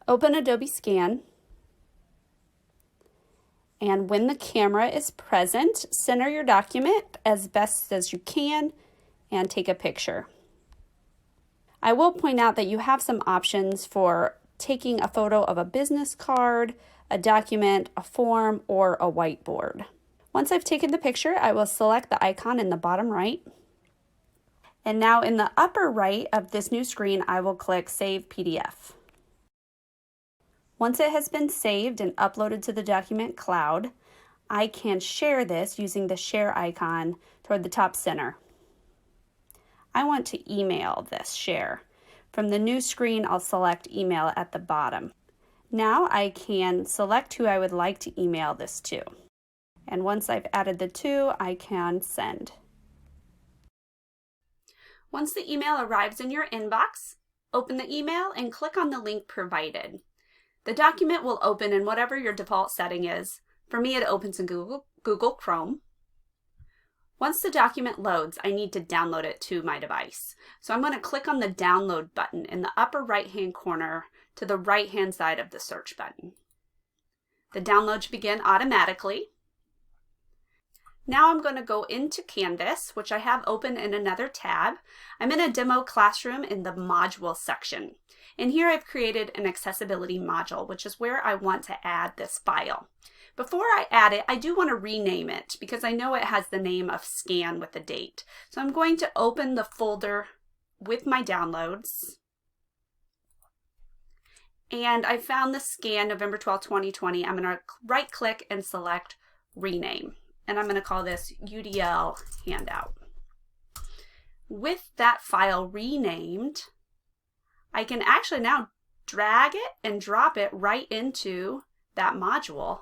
Open Adobe Scan, and when the camera is present, center your document as best as you can and take a picture. I will point out that you have some options for taking a photo of a business card, a document, a form, or a whiteboard. Once I've taken the picture, I will select the icon in the bottom right. And now in the upper right of this new screen, I will click Save PDF. Once it has been saved and uploaded to the document cloud, I can share this using the share icon toward the top center. I want to email this share. From the new screen, I'll select email at the bottom. Now I can select who I would like to email this to. And once I've added the two, I can send. Once the email arrives in your inbox, open the email and click on the link provided. The document will open in whatever your default setting is. For me, it opens in Google Chrome. Once the document loads, I need to download it to my device. So I'm going to click on the download button in the upper right-hand corner to the right-hand side of the search button. The download should begin automatically. Now I'm going to go into Canvas, which I have open in another tab. I'm in a demo classroom in the module section. And here I've created an accessibility module, which is where I want to add this file. Before I add it, I do want to rename it because I know it has the name of Scan with a date. So I'm going to open the folder with my downloads. And I found the scan November 12, 2020. I'm going to right click and select Rename. And I'm going to call this UDL Handout. With that file renamed, I can actually now drag it and drop it right into that module.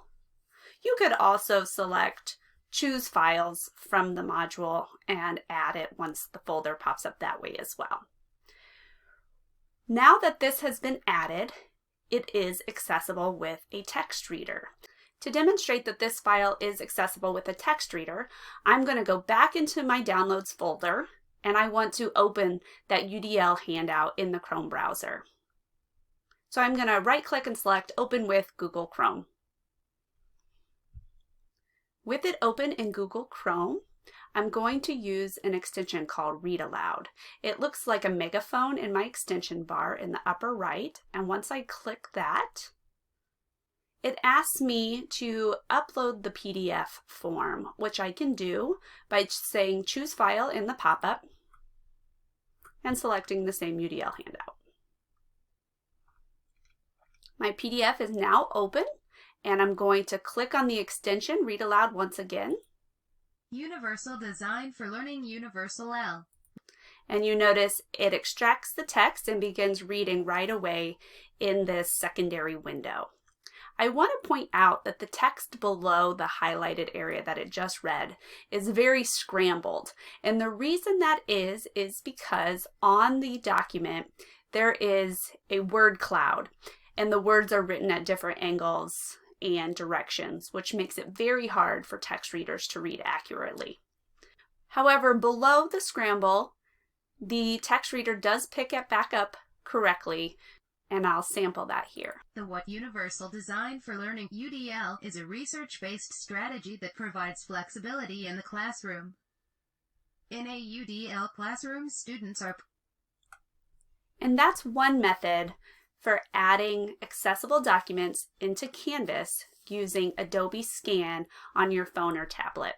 You could also select Choose Files from the module and add it once the folder pops up that way as well. Now that this has been added, it is accessible with a text reader. To demonstrate that this file is accessible with a text reader, I'm going to go back into my Downloads folder and I want to open that UDL handout in the Chrome browser. So I'm going to right click and select Open with Google Chrome. With it open in Google Chrome, I'm going to use an extension called Read Aloud. It looks like a megaphone in my extension bar in the upper right, and once I click that, it asks me to upload the PDF form, which I can do by saying Choose File in the pop-up and selecting the same UDL handout. My PDF is now open, and I'm going to click on the extension Read Aloud once again. Universal Design for Learning Universal L. And you notice it extracts the text and begins reading right away in this secondary window. I want to point out that the text below the highlighted area that it just read is very scrambled. And the reason that is because on the document there is a word cloud and the words are written at different angles and directions, which makes it very hard for text readers to read accurately. However, below the scramble, the text reader does pick it back up correctly, and I'll sample that here. The What Universal Design for Learning UDL is a research-based strategy that provides flexibility in the classroom. In a UDL classroom, students are... And that's one method for adding accessible documents into Canvas using Adobe Scan on your phone or tablet.